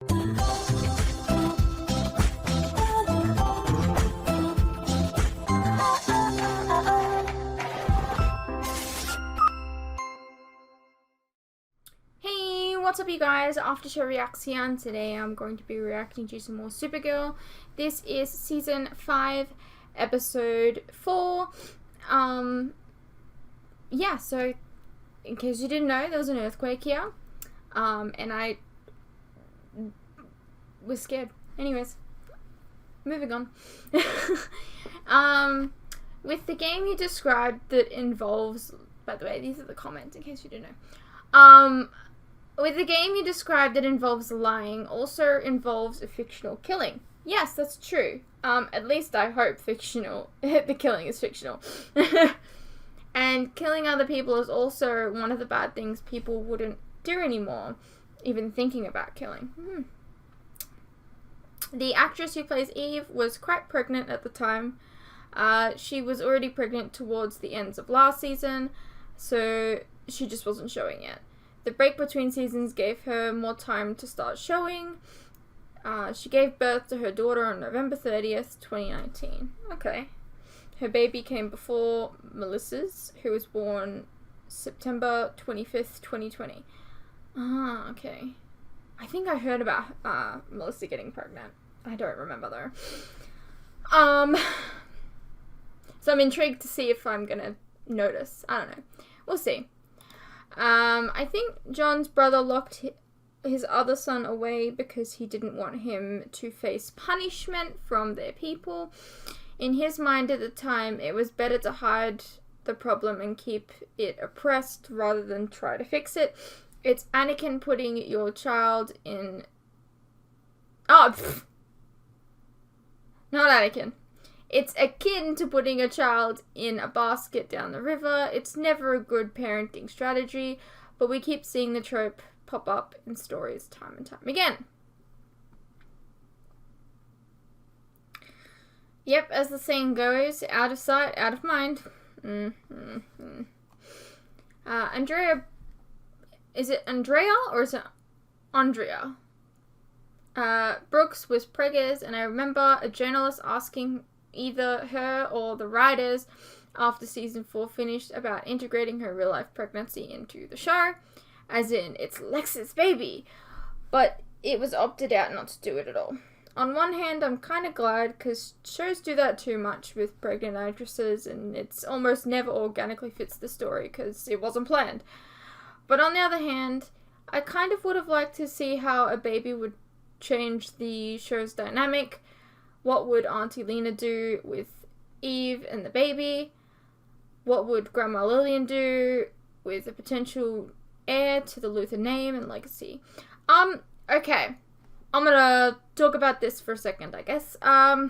Hey, what's up you guys? After show reaction. Today I'm going to be reacting to some more Supergirl. This is season 5, episode 4. Yeah, so in case you didn't know, there was an earthquake here. And I was scared. Anyways, moving on. With the game you described that involves, by the way, these are the comments in case you didn't know. With the game you described that involves lying, also involves a fictional killing. Yes, that's true. At least I hope fictional. The killing is fictional. And killing other people is also one of the bad things people wouldn't do anymore, even thinking about killing. The actress who plays Eve was quite pregnant at the time. She was already pregnant towards the ends of last season, so she just wasn't showing yet. The break between seasons gave her more time to start showing. She gave birth to her daughter on November 30th, 2019. Okay. Her baby came before Melissa's, who was born September 25th, 2020. Okay. I think I heard about Melissa getting pregnant. I don't remember though. So I'm intrigued to see if I'm gonna notice. I don't know. We'll see. I think John's brother locked his other son away because he didn't want him to face punishment from their people. In his mind at the time, it was better to hide the problem and keep it oppressed rather than try to fix it. It's Anakin putting your child in... Not Anakin. It's akin to putting a child in a basket down the river. It's never a good parenting strategy, but we keep seeing the trope pop up in stories time and time again. Yep, as the saying goes, out of sight, out of mind. Andrea... Is it Andrea or is it Andrea? Brooks was preggers, and I remember a journalist asking either her or the writers after season 4 finished about integrating her real life pregnancy into the show, as in it's Lex's baby, but it was opted out not to do it at all. On one hand, I'm kind of glad because shows do that too much with pregnant actresses, and it's almost never organically fits the story because it wasn't planned. But on the other hand, I kind of would have liked to see how a baby would change the show's dynamic. What would Auntie Lena do with Eve and the baby? What would Grandma Lillian do with a potential heir to the Luther name and legacy? Okay. I'm gonna talk about this for a second, I guess. I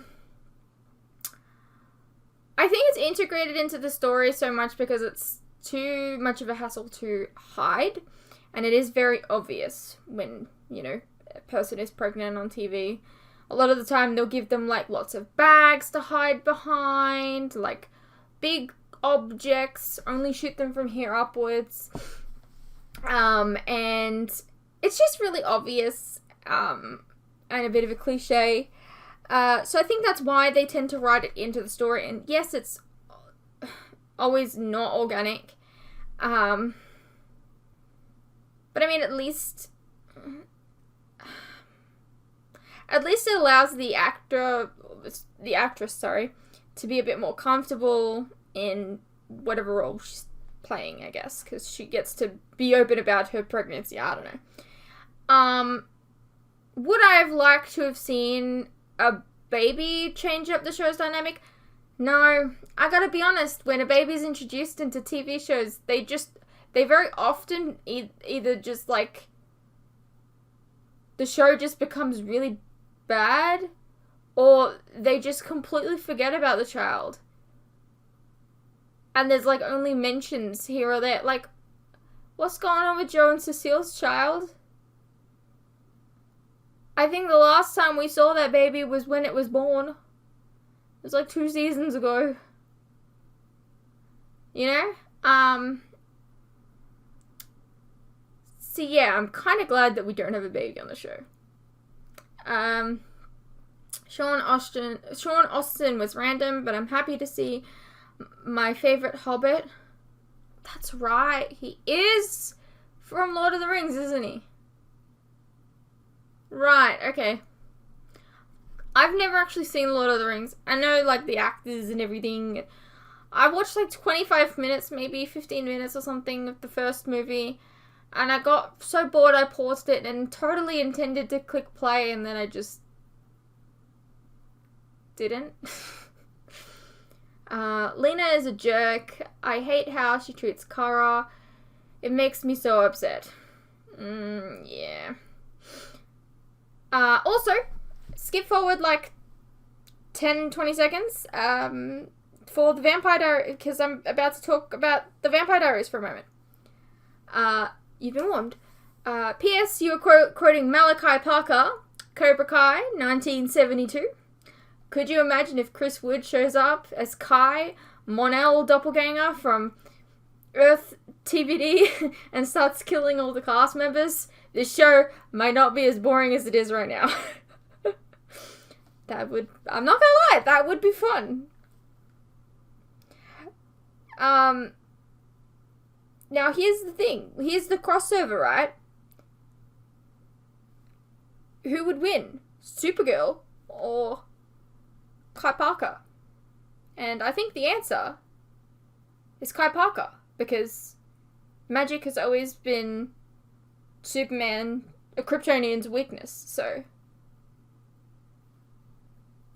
think it's integrated into the story so much because it's too much of a hassle to hide. And it is very obvious when, you know, a person is pregnant on TV. A lot of the time they'll give them like lots of bags to hide behind, like big objects, only shoot them from here upwards. And it's just really obvious, and a bit of a cliche. So I think that's why they tend to write it into the story. And yes, it's always not organic. But I mean, at least it allows the actress, to be a bit more comfortable in whatever role she's playing, I guess, because she gets to be open about her pregnancy. I don't know. Would I have liked to have seen a baby change up the show's dynamic? No. I gotta be honest, when a baby's introduced into TV shows, they very often either just like, the show just becomes really bad, or they just completely forget about the child. And there's like only mentions here or there. Like, what's going on with Joe and Cecile's child? I think the last time we saw that baby was when it was born. It was like 2 seasons ago. You know? So yeah, I'm kind of glad that we don't have a baby on the show. Sean Austin was random, but I'm happy to see my favorite Hobbit. That's right, he is from Lord of the Rings, isn't he? Right, okay. I've never actually seen Lord of the Rings. I know, like, the actors and everything. I watched, like, 25 minutes, maybe 15 minutes or something of the first movie. And I got so bored I paused it and totally intended to click play, and then I just didn't. Lena is a jerk. I hate how she treats Kara. It makes me so upset. Yeah. Also, skip forward like 10-20 seconds for the Vampire Diaries, because I'm about to talk about the Vampire Diaries for a moment. You've been warned. P.S. You were quoting Malachi Parker, Cobra Kai, 1972. Could you imagine if Chris Wood shows up as Kai, Mon-El doppelganger from Earth TVD and starts killing all the cast members? This show might not be as boring as it is right now. I'm not gonna lie, that would be fun. Now here's the thing. Here's the crossover, right? Who would win? Supergirl or Kai Parker? And I think the answer is Kai Parker, because magic has always been Superman, a Kryptonian's weakness, so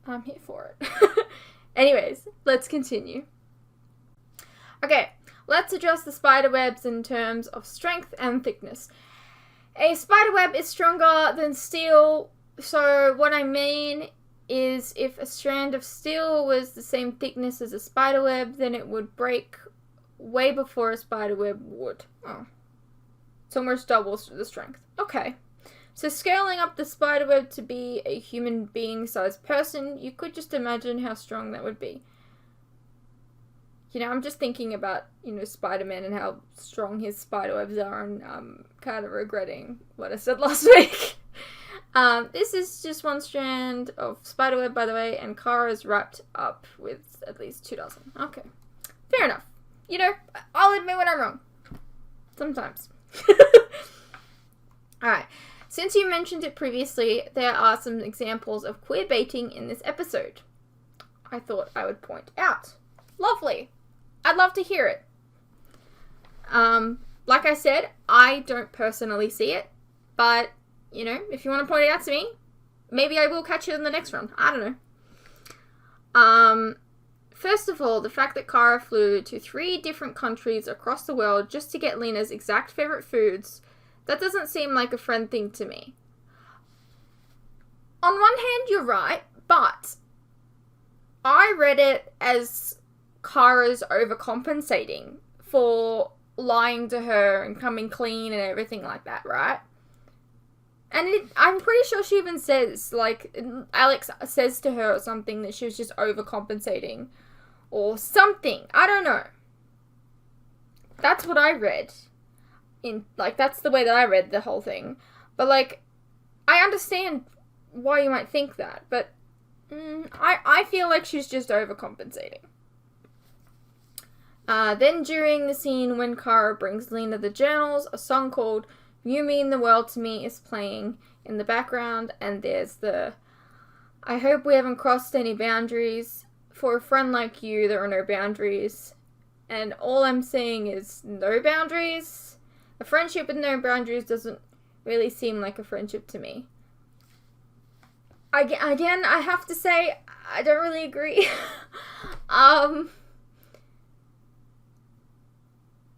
I'm here for it. Anyways, let's continue. Okay, let's address the spiderwebs in terms of strength and thickness. A spiderweb is stronger than steel, so what I mean is if a strand of steel was the same thickness as a spiderweb, then it would break way before a spiderweb would. Oh. It's almost double the strength. Okay. So scaling up the spiderweb to be a human being-sized person, you could just imagine how strong that would be. You know, I'm just thinking about, Spider-Man and how strong his spiderwebs are, and kind of regretting what I said last week. This is just one strand of spiderweb, by the way, and Kara's wrapped up with at least 2 dozen. Okay. Fair enough. I'll admit when I'm wrong. Sometimes. Alright. Since you mentioned it previously, there are some examples of queerbaiting in this episode. I thought I would point out. Lovely. I'd love to hear it. Like I said, I don't personally see it, but, if you want to point it out to me, maybe I will catch it in the next one. I don't know. First of all, the fact that Kara flew to 3 different countries across the world just to get Lena's exact favorite foods, that doesn't seem like a friend thing to me. On one hand, you're right, but I read it as Kara's overcompensating for lying to her and coming clean and everything like that, right? And I'm pretty sure she even says, Alex says to her or something that she was just overcompensating. Or something. I don't know. That's what I read. That's the way that I read the whole thing. But, I understand why you might think that. But, I feel like she's just overcompensating. Then during the scene when Kara brings Lena the journals, a song called You Mean the World to Me is playing in the background. And there's the I hope we haven't crossed any boundaries. For a friend like you, there are no boundaries. And all I'm saying is no boundaries. A friendship with no boundaries doesn't really seem like a friendship to me. Again, I have to say, I don't really agree.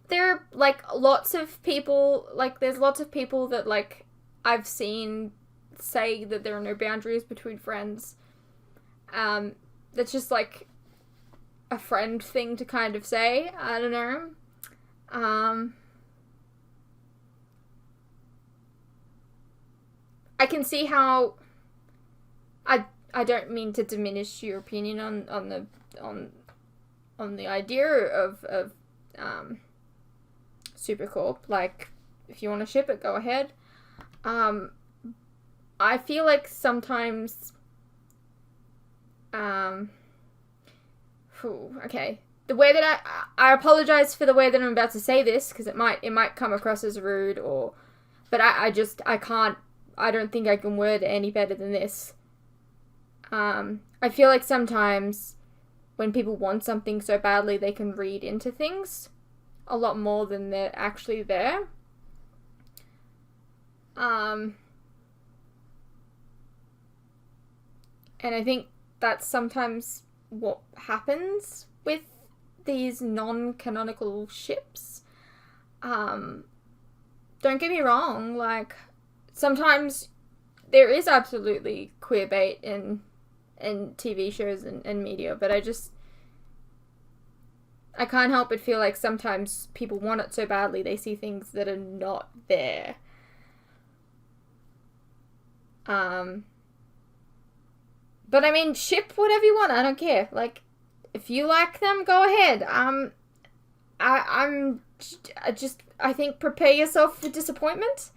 There are, lots of people, there's lots of people that, I've seen say that there are no boundaries between friends. That's just, a friend thing to kind of say. I don't know. I can see how... I don't mean to diminish your opinion on the idea of Supercorp. If you want to ship it, go ahead. I I feel like sometimes, okay. The way that I apologize for the way that I'm about to say this, because it might come across as rude, but I don't think I can word it any better than this. I feel like sometimes when people want something so badly, they can read into things a lot more than they're actually there. And I think that's sometimes what happens with these non-canonical ships. Don't get me wrong, like, sometimes there is absolutely queer bait in TV shows and media, but I can't help but feel like sometimes people want it so badly they see things that are not there. But I mean, ship whatever you want, I don't care. Like, if you like them, go ahead. I think prepare yourself for disappointment.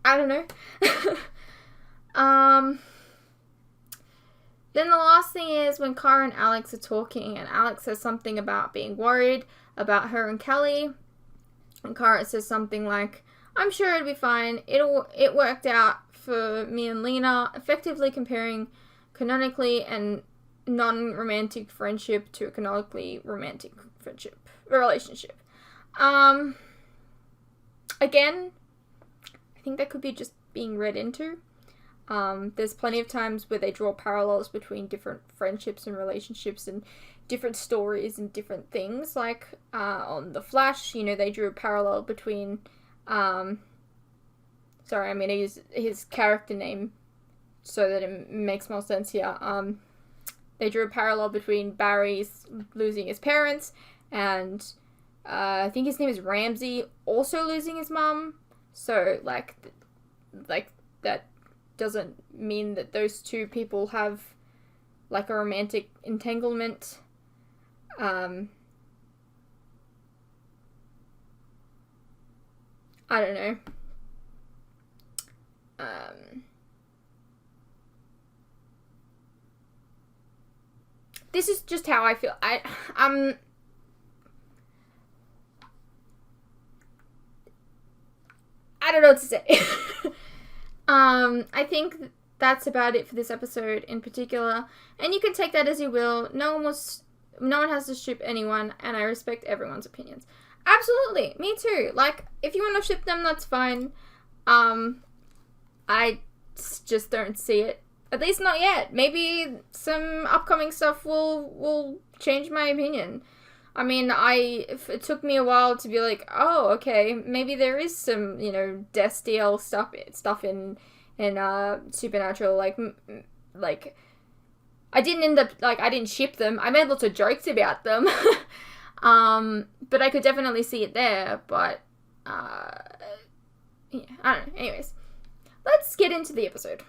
I don't know. Then the last thing is when Kara and Alex are talking, and Alex says something about being worried about her and Kelly, and Kara says something like, "I'm sure it'll be fine. It worked out for me and Lena," effectively comparing canonically and non-romantic friendship to a canonically romantic relationship. Again, I think that could be just being read into. There's plenty of times where they draw parallels between different friendships and relationships and different stories and different things. Like, on The Flash, they drew a parallel between, sorry, I'm going to use his character name so that it makes more sense here. They drew a parallel between Barry's losing his parents and, I think his name is Ramsey, also losing his mum. So, like that doesn't mean that those two people have, like, a romantic entanglement. I don't know. This is just how I feel. I don't know what to say. I think that's about it for this episode in particular. And you can take that as you will. No one has to ship anyone, and I respect everyone's opinions. Absolutely, me too. Like, if you want to ship them, that's fine. I just don't see it. At least not yet. Maybe some upcoming stuff will change my opinion. I mean, it took me a while to be like, oh, okay, maybe there is some, Destiel stuff in Supernatural. Like, I didn't end up, I didn't ship them. I made lots of jokes about them. But I could definitely see it there. But, yeah, I don't know. Anyways, let's get into the episode.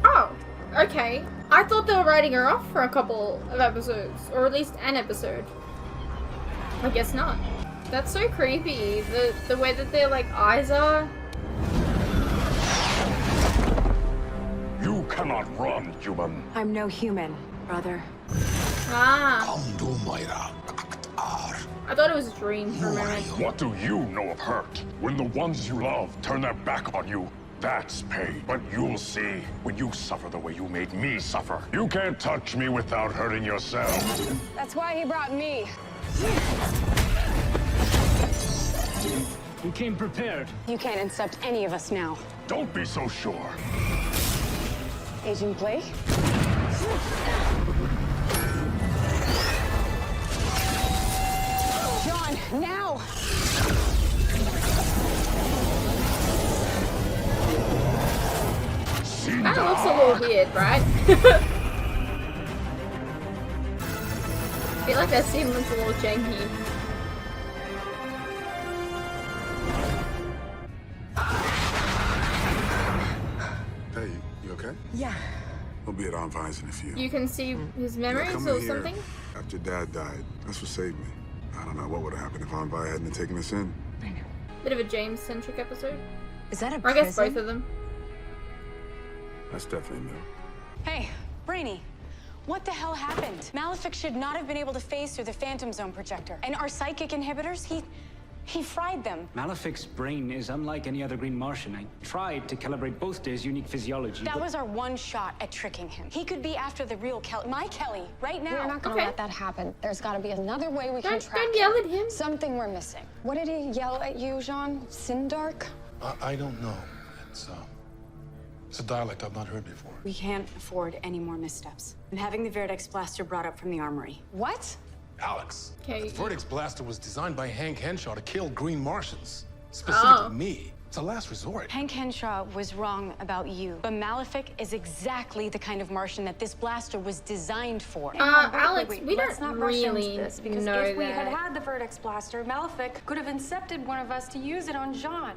Oh, okay. I thought they were writing her off for a couple of episodes, or at least an episode. I guess not. That's so creepy. The way that their, eyes are. You cannot run, human. I'm no human, brother. Ah. I thought it was a dream for a moment. What do you know of hurt? When the ones you love turn their back on you, that's pain. But you'll see when you suffer the way you made me suffer. You can't touch me without hurting yourself. That's why he brought me. We came prepared. You can't intercept any of us now. Don't be so sure. Agent Blake? John, now! That looks a little weird, right? I feel like that scene looks a little janky. Hey, you okay? Yeah. We'll be at Aunt Vi's in a few. You can see his memories Coming or here something? After Dad died, that's what saved me. I don't know what would have happened if Aunt Vi hadn't taken us in. I know. Bit of a James-centric episode. Is that a Or I guess prison? both of them. That's definitely new. Hey, Brainy. What the hell happened? Malefic should not have been able to phase through the Phantom Zone projector. And our psychic inhibitors, he fried them. Malefic's brain is unlike any other Green Martian. I tried to calibrate both their unique physiology. That was our one shot at tricking him. He could be after the real Kelly, my Kelly, right now. We're not gonna Okay. let that happen. There's gotta be another way we can track Don't yell at him. Something we're missing. What did he yell at you, Jean? Sindark? I don't know. It's a dialect I've not heard before. We can't afford any more missteps. I'm having the Vertex blaster brought up from the armory. What? Alex, Okay. the Vertex blaster was designed by Hank Henshaw to kill Green Martians. Specifically me. It's a last resort. Hank Henshaw was wrong about you, but Malefic is exactly the kind of Martian that this blaster was designed for. Alex, we Let's don't not rush into really this, because know if we that. had had the Vertex blaster, Malefic could have incepted one of us to use it on Jean.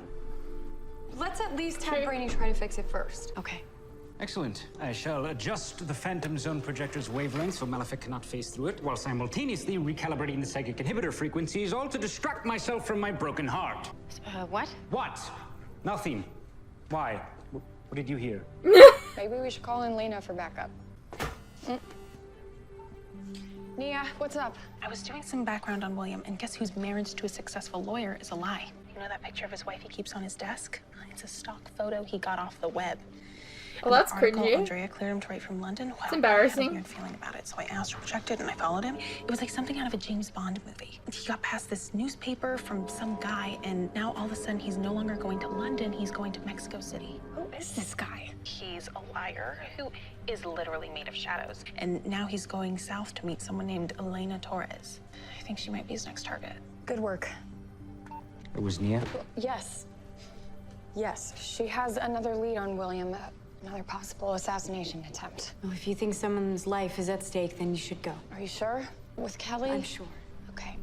Let's at least have True. Brainy try to fix it first. Okay. Excellent. I shall adjust the Phantom Zone projector's wavelength so Malefic cannot phase through it, while simultaneously recalibrating the psychic inhibitor frequencies, all to distract myself from my broken heart. What? What? Nothing. Why? What did you hear? Maybe we should call in Lena for backup. Nia, what's up? I was doing some background on William, and guess whose marriage to a successful lawyer is a lie? You know that picture of his wife he keeps on his desk? It's a stock photo he got off the web. Well, And that's the article cringy. Andrea cleared him to write from London. Well, embarrassing. I had a weird feeling about it, so I asked her to check it, and I followed him. It was like something out of a James Bond movie. He got past this newspaper from some guy, and now all of a sudden he's no longer going to London, he's going to Mexico City. Who is this guy? He's a liar who is literally made of shadows. And now he's going south to meet someone named Elena Torres. I think she might be his next target. Good work. It was Nia. Yes. Yes, she has another lead on William. Another possible assassination attempt. Well, if you think someone's life is at stake, then you should go. Are you sure? With Kelly? I'm sure. Okay.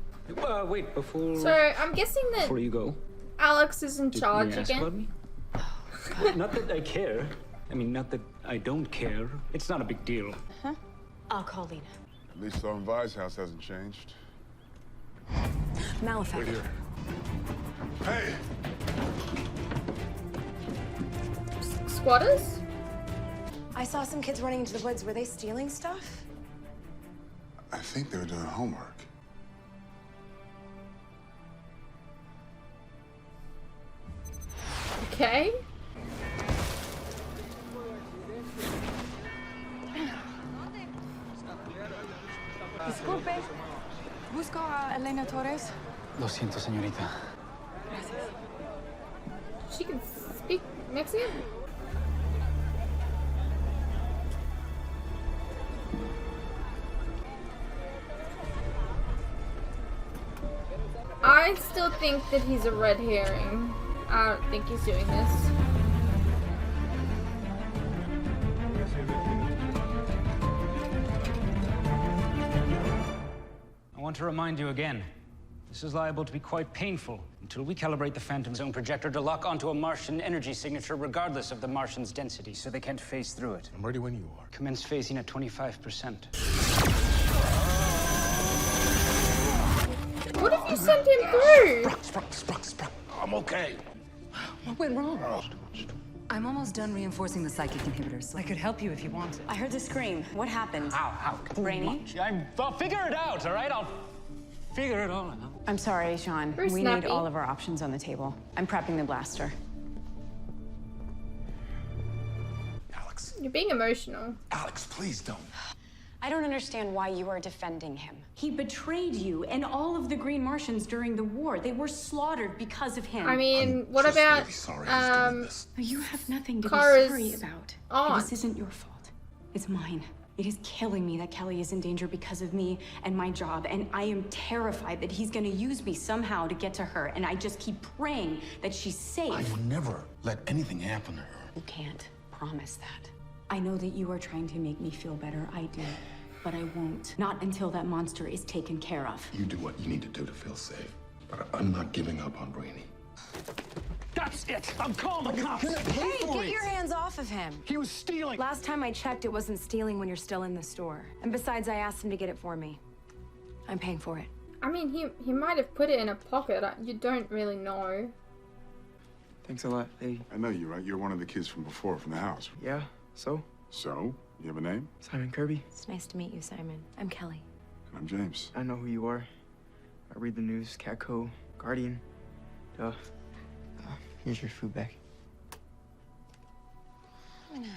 Wait, before So I'm guessing that before you go, Alex is in did charge you ask about again. me? Not that I care. I mean, not that I don't care. It's not a big deal. I'll call Lena. At least on Vi's house hasn't changed. Malefic. Wait here. Hey! Squatters? I saw some kids running into the woods. Were they stealing stuff? I think they were doing homework. Okay. Disculpe. Busco a Elena Torres. Lo siento, señorita. She can speak Mexican? I still think that he's a red herring. I don't think he's doing this. I want to remind you again, this is liable to be quite painful until we calibrate the Phantom Zone projector to lock onto a Martian energy signature regardless of the Martian's density, so they can't phase through it. I'm ready when you are. Commence phasing at 25%. What if you sent him through? Spruck. I'm okay. What went wrong? I'm almost done reinforcing the psychic inhibitors. I could help you if you wanted. I heard the scream. What happened? Ow. Brainy? I'll figure it out, all right? I'll figure it all out. I'm sorry, Sean. Very We snappy. need all of our options on the table. I'm prepping the blaster. Alex. You're being emotional. Alex, please don't. I don't understand why you are defending him. He betrayed you and all of the Green Martians during the war. They were slaughtered because of him. I mean, I'm what just about really sorry he's doing this. You have nothing to Kara's be sorry about. aunt? This isn't your fault. It's mine. It is killing me that Kelly is in danger because of me and my job, and I am terrified that he's gonna use me somehow to get to her, and I just keep praying that she's safe. I will never let anything happen to her. You can't promise that. I know that you are trying to make me feel better. I do. But I won't. Not until that monster is taken care of. You do what you need to do to feel safe. But I'm not giving up on Brainy. That's it! I'm calling the cops! Hey, get your hands off of him. He was stealing! Last time I checked, it wasn't stealing when you're still in the store. And besides, I asked him to get it for me. I'm paying for it. I mean, he might have put it in a pocket. You don't really know. Thanks a lot, lady. I know you, right? You're one of the kids from before, from the house. Yeah, so? So? You have a name? Simon Kirby. It's nice to meet you, Simon. I'm Kelly. And I'm James. I know who you are. I read the news, Catco, Guardian. Duh. Here's your food back. Yeah.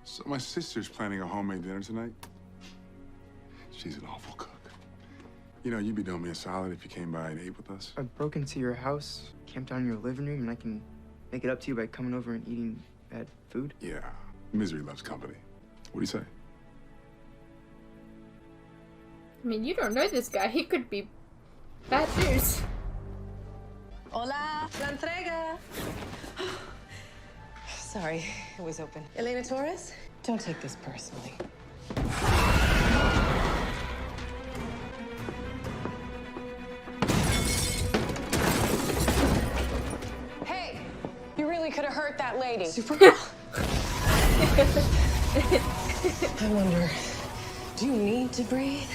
So my sister's planning a homemade dinner tonight. She's an awful cook. You know, you'd be doing me a solid if you came by and ate with us. I broke into your house, camped out in your living room, and I can make it up to you by coming over and eating bad food. Yeah. Misery loves company. What do you say? I mean, you don't know this guy. He could be bad news. Hola, la entrega. Sorry, it was open. Elena Torres? Don't take this personally. Hey, you really could have hurt that lady. Supergirl? I wonder, do you need to breathe?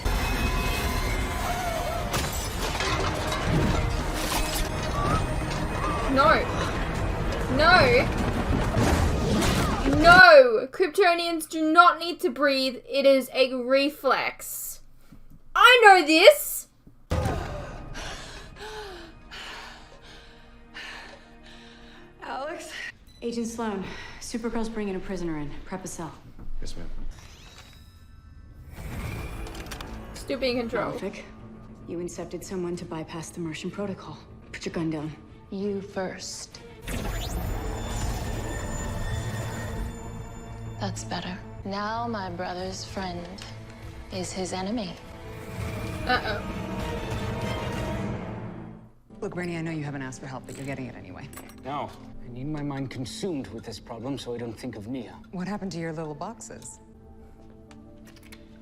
No. No. No. Kryptonians do not need to breathe. It is a reflex. I know this. Alex? Agent Sloan, Supergirl's bringing a prisoner in. Prep a cell. Yes, ma'am. Still being controlled. Malefic, you incepted someone to bypass the Martian protocol. Put your gun down. You first. That's better. Now my brother's friend is his enemy. Uh-oh. Look, Brainy, I know you haven't asked for help, but you're getting it anyway. No, I need my mind consumed with this problem so I don't think of Mia. What happened to your little boxes?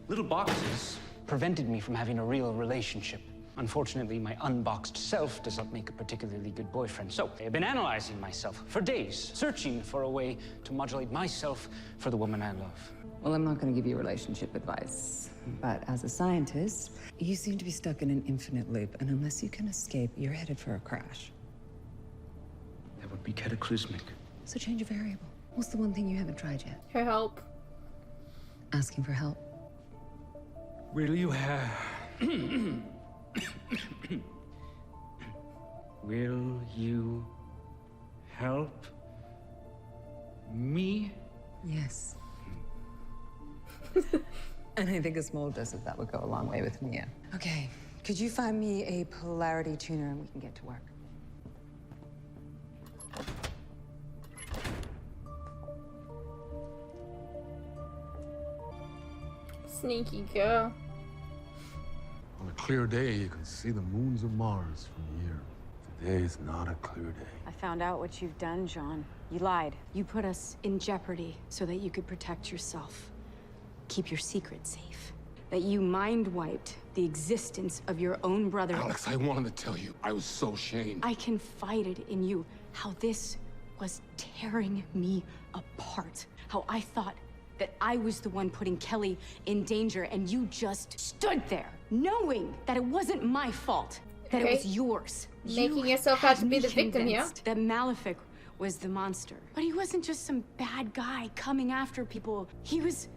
Little boxes prevented me from having a real relationship. Unfortunately, my unboxed self does not make a particularly good boyfriend. So I've been analyzing myself for days, searching for a way to modulate myself for the woman I love. Well, I'm not going to give you relationship advice, but as a scientist, you seem to be stuck in an infinite loop, and unless you can escape, you're headed for a crash. That would be cataclysmic. So change a variable. What's the one thing you haven't tried yet? Her help. Asking for help. Will you have... Will you help me? Yes. And I think a small dose of that would go a long way with Mia. Okay, could you find me a polarity tuner and we can get to work? Sneaky girl. On a clear day, you can see the moons of Mars from here. Today is not a clear day. I found out what you've done, John. You lied. You put us in jeopardy so that you could protect yourself. Keep your secret safe. That you mind-wiped the existence of your own brother. Alex, I wanted to tell you. I was so ashamed. I confided in you how this was tearing me apart. How I thought that I was the one putting Kelly in danger, and you just stood there, knowing that it wasn't my fault, that it was yours. Making yourself out to be the victim here. That Malefic was the monster. But he wasn't just some bad guy coming after people. He was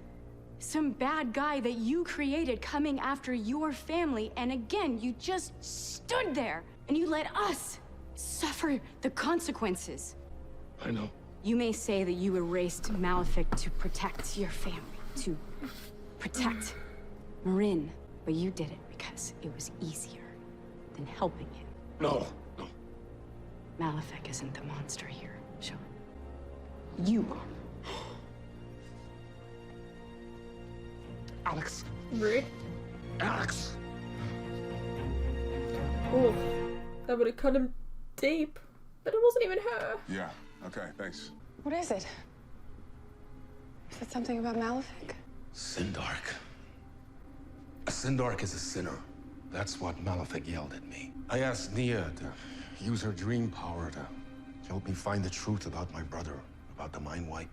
some bad guy that you created coming after your family. And again, you just stood there and you let us suffer the consequences. I know. You may say that you erased Malefic to protect your family, to protect Marin, but you did it because it was easier than helping him. No, no. Malefic isn't the monster here, Sean. You are. Alex. Rude. Alex. Oof. That would have cut him deep. But it wasn't even her. Yeah. Okay, thanks. What is it? Is it something about Malefic? Sindark. A Sindark is a sinner. That's what Malefic yelled at me. I asked Nia to use her dream power to help me find the truth about my brother, about the mind wipe.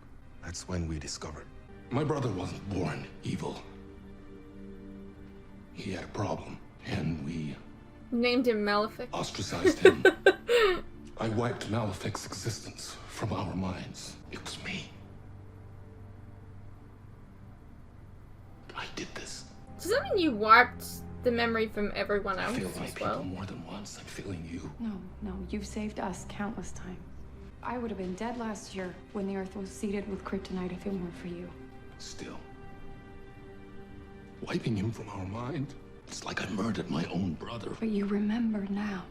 That's when we discovered. My brother wasn't born evil. He had a problem, and we Named him Malefic. ostracized him. I wiped Malefic's existence from our minds. It was me. I did this. Does that mean you wiped the memory from everyone else I feel like as well? people more than once. I'm feeling you. No, you've saved us countless times. I would have been dead last year when the Earth was seeded with kryptonite if it weren't for you. Still. Wiping him from our mind? It's like I murdered my own brother. But you remember now.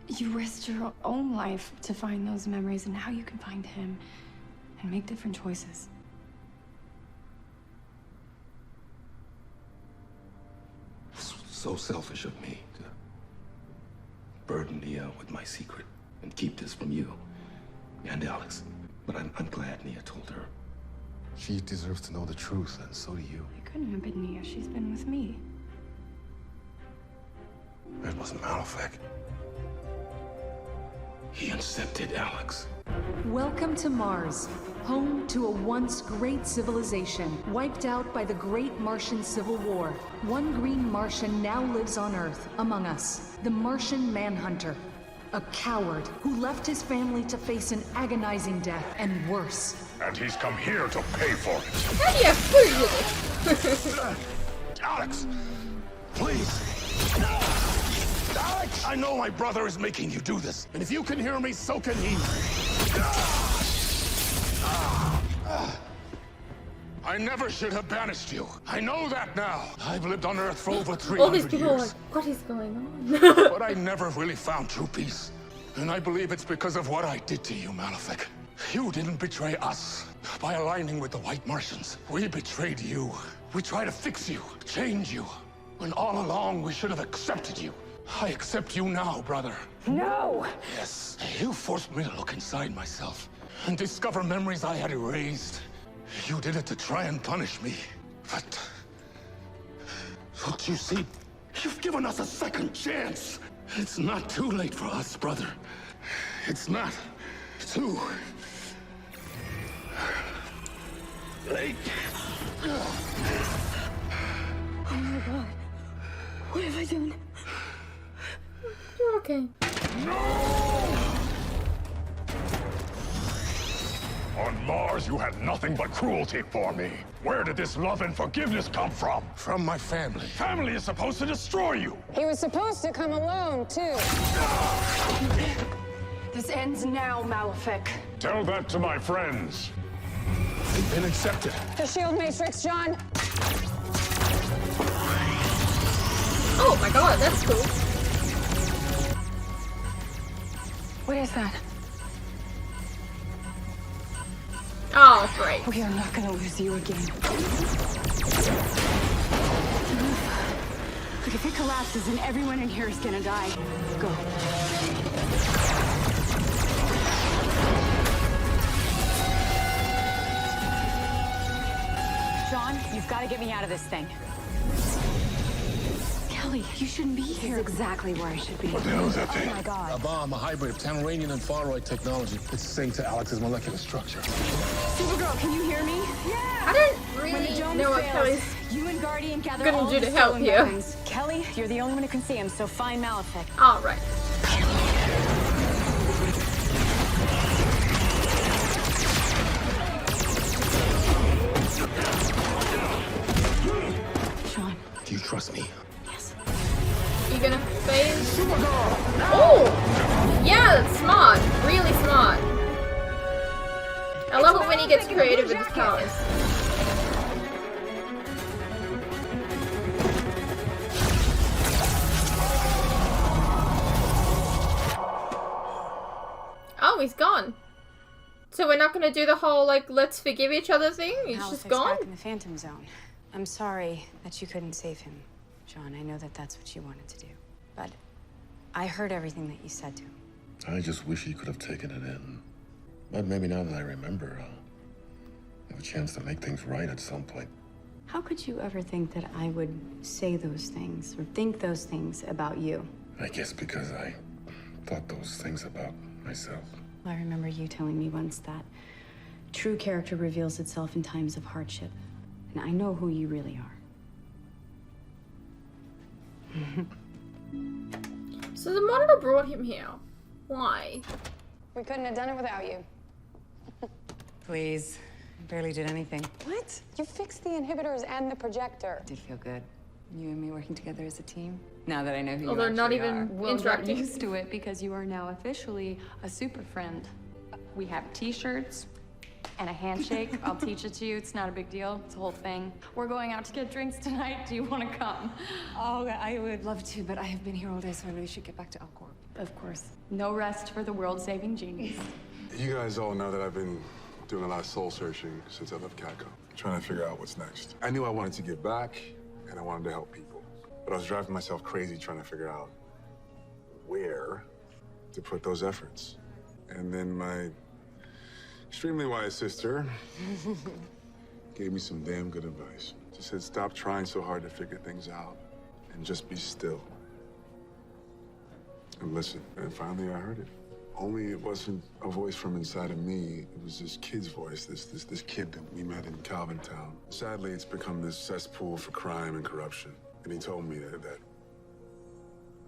You risked your own life to find those memories, and now you can find him and make different choices. So selfish of me to burden Nia with my secret and keep this from you and Alex. But I'm glad Nia told her. She deserves to know the truth, and so do you. It couldn't have been Nia. She's been with me. It wasn't Malefic. He incepted Alex. Welcome to Mars, home to a once great civilization, wiped out by the Great Martian Civil War. One green Martian now lives on Earth, among us, the Martian Manhunter. A coward who left his family to face an agonizing death, and worse. And he's come here to pay for it. How do you have food? Alex! Please! Alex! I know my brother is making you do this, and if you can hear me, so can he. I never should have banished you. I know that now. I've lived on Earth for over 300 All these people are like, years. what is going on? But I never really found true peace. And I believe it's because of what I did to you, Malefic. You didn't betray us by aligning with the White Martians. We betrayed you. We tried to fix you, change you. When all along we should have accepted you. I accept you now, brother. No! Yes, you forced me to look inside myself and discover memories I had erased. You did it to try and punish me. But don't you see? You've given us a second chance. It's not too late for us, brother. It's not too late. Oh my god. What have I done? You're okay. On Mars, you had nothing but cruelty for me. Where did this love and forgiveness come from? From my family. Family is supposed to destroy you. He was supposed to come alone, too. This ends now, Malefic. Tell that to my friends. They've been accepted. The shield matrix, John. Oh my god, that's cool. What is that? Oh, great. We are not gonna lose you again. Look, if it collapses, then everyone in here is gonna die. Go. John, you've got to get me out of this thing. Kelly, you shouldn't be here. This is exactly where I should be. What the hell is that thing? Oh my God. A bomb, a hybrid of Tamaranian and Faroid technology. It's the same to Alex's molecular structure. Supergirl, can you hear me? Yeah! I don't When the really dome know what fails, Kelly's you and Guardian gather gonna all do the to help stolen you. weapons. Kelly, you're the only one who can see him, so find Malefic. All right. Sean. Do you trust me? Yes. You gonna phase? Oh! Yeah, that's smart. Really smart. I love it when he gets creative with his powers. Oh, he's gone. So we're not gonna do the whole, like, let's forgive each other thing? He's just Malefic's gone? back in the Phantom Zone. I'm sorry that you couldn't save him, John. I know that that's what you wanted to do. But I heard everything that you said to him. I just wish he could have taken it in. But maybe now that I remember, I'll have a chance to make things right at some point. How could you ever think that I would say those things or think those things about you? I guess because I thought those things about myself. I remember you telling me once that true character reveals itself in times of hardship. And I know who you really are. So the monitor brought him here. Why? We couldn't have done it without you. Please. I barely did anything. What? You fixed the inhibitors and the projector. Did feel good. You and me working together as a team. Now that I know who Although you not actually even are. We'll get interacting. used to it because you are now officially a super friend. We have t-shirts and a handshake. I'll teach it to you. It's not a big deal. It's a whole thing. We're going out to get drinks tonight. Do you want to come? Oh, I would love to, but I have been here all day, so I really should get back to Alcorp. Of course. No rest for the world-saving genius. You guys all know that I've been doing a lot of soul searching since I left Catco. Trying to figure out what's next. I knew I wanted to give back, and I wanted to help people. But I was driving myself crazy trying to figure out where to put those efforts. And then my extremely wise sister gave me some damn good advice. She said, stop trying so hard to figure things out and just be still. And listen. And finally I heard it. Only it wasn't a voice from inside of me. It was this kid's voice, this kid that we met in Calvintown. Sadly, it's become this cesspool for crime and corruption. And he told me that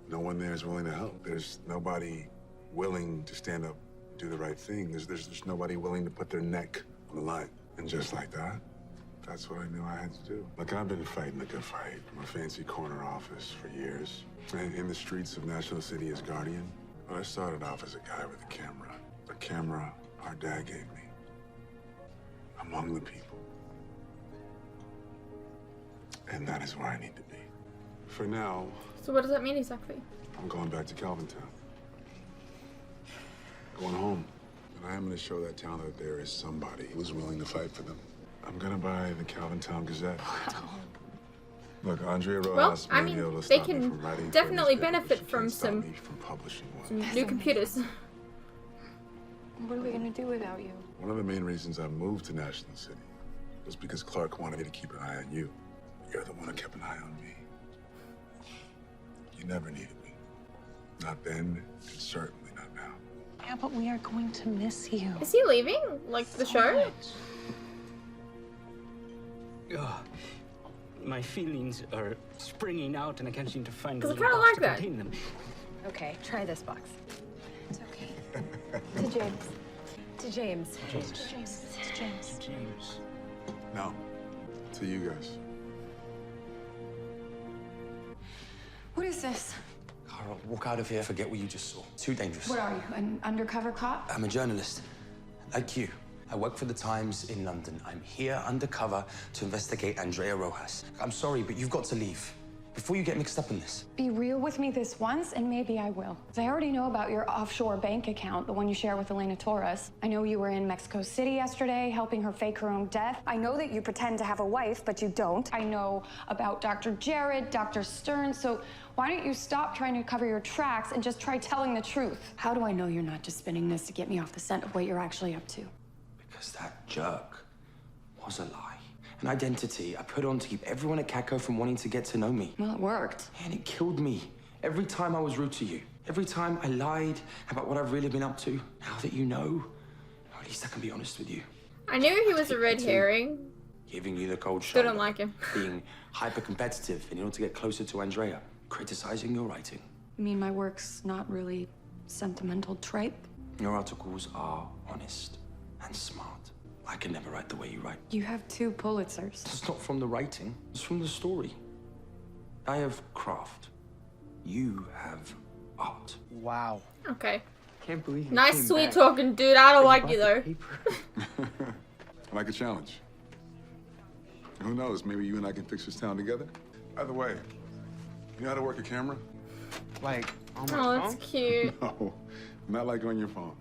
no one there is willing to help. There's nobody willing to stand up and do the right thing. There's nobody willing to put their neck on the line. And just like that, that's what I knew I had to do. Look, I've been fighting the good fight from a fancy corner office for years. And in the streets of National City as Guardian. But I started off as a guy with a camera our dad gave me, among the people. And that is where I need to be. For now, So what does that mean exactly? I'm going back to Calvintown. Going home. And I am going to show that town that there is somebody who's willing to fight for them. I'm going to buy the Calvintown Gazette. Look, Andrea Rojas I may be mean, able to they stop me can from writing for a definitely newspaper, but benefit she from can't stop some me from publishing one. Some new computers. What are we gonna do without you? One of the main reasons I moved to National City was because Clark wanted me to keep an eye on you. You're the one who kept an eye on me. You never needed me. Not then, and certainly not now. Yeah, but we are going to miss you. Is he leaving? Like the show? Ugh. My feelings are springing out and I can't seem to find a 'Cause I little kinda box like to that. contain them. Okay, try this box. It's okay. To James. To James. James. No. To you guys. What is this? Carl, walk out of here. Forget what you just saw. Too dangerous. What are you, an undercover cop? I'm a journalist, like you. I work for the Times in London. I'm here undercover to investigate Andrea Rojas. I'm sorry, but you've got to leave before you get mixed up in this. Be real with me this once, and maybe I will. I already know about your offshore bank account, the one you share with Elena Torres. I know you were in Mexico City yesterday, helping her fake her own death. I know that you pretend to have a wife, but you don't. I know about Dr. Jared, Dr. Stern, so why don't you stop trying to cover your tracks and just try telling the truth? How do I know you're not just spinning this to get me off the scent of what you're actually up to? Because that jerk was a lie. An identity I put on to keep everyone at Catco from wanting to get to know me. Well, it worked. And it killed me. Every time I was rude to you. Every time I lied about what I've really been up to. Now that you know, at least I can be honest with you. I knew he was a red herring. Giving you the cold Still shoulder. don't like him. Being hyper-competitive in order to get closer to Andrea. Criticizing your writing. You mean my work's not really sentimental tripe? Your articles are honest and smart. I can never write the way you write. You have 2 Pulitzers. It's not from the writing, it's from the story. I have craft. You have art. Wow. Okay. Can't believe you Nice came sweet back. talking, dude. I don't like you though. I like a challenge. Who knows, maybe you and I can fix this town together? By the way, you know how to work a camera? Like, on my Oh, phone? that's cute. No, not like on your phone.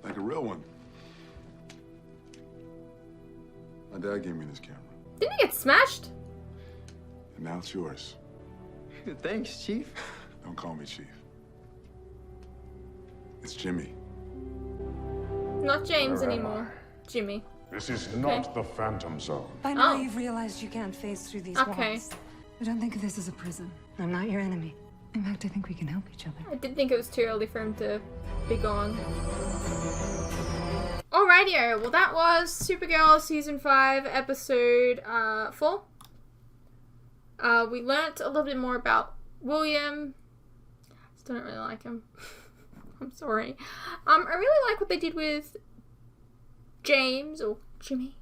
Like a real one. My dad gave me this camera, Didn't he get smashed? and now it's yours. Thanks, Chief. Don't call me Chief. It's Jimmy. Not James anymore. Jimmy. This is not the Phantom Zone. By now Oh. you've realized you can't phase through these Okay. walls. I don't think of this as a prison. I'm not your enemy. In fact, I think we can help each other. I did think it was too early for him to be gone. Alrighty, well that was Supergirl Season 5, Episode 4. We learnt a little bit more about William. Still don't really like him. I'm sorry. I really like what they did with James, or Jimmy.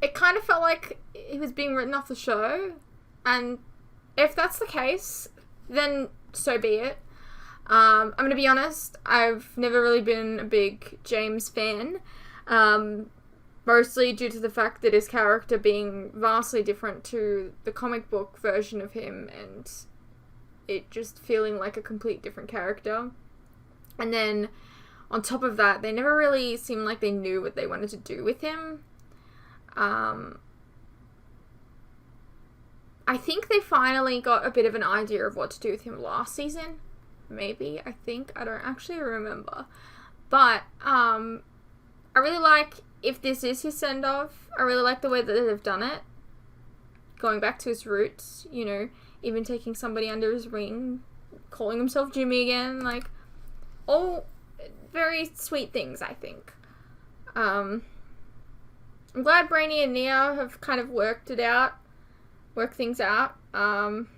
It kind of felt like he was being written off the show, and if that's the case, then so be it. I'm gonna be honest, I've never really been a big James fan, mostly due to the fact that his character being vastly different to the comic book version of him, and it just feeling like a complete different character. And then, on top of that, they never really seemed like they knew what they wanted to do with him. I think they finally got a bit of an idea of what to do with him last season. Maybe, I think. I don't actually remember. But, I really like, if this is his send-off, I really like the way that they've done it. Going back to his roots, you know, even taking somebody under his wing, calling himself Jimmy again, like, all very sweet things, I think. I'm glad Brainy and Neo have kind of worked things out. And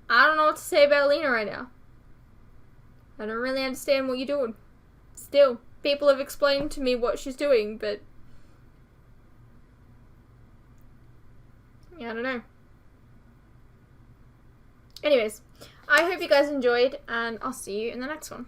I don't know what to say about Lena right now. I don't really understand what you're doing. Still, people have explained to me what she's doing, but yeah, I don't know. Anyways, I hope you guys enjoyed, and I'll see you in the next one.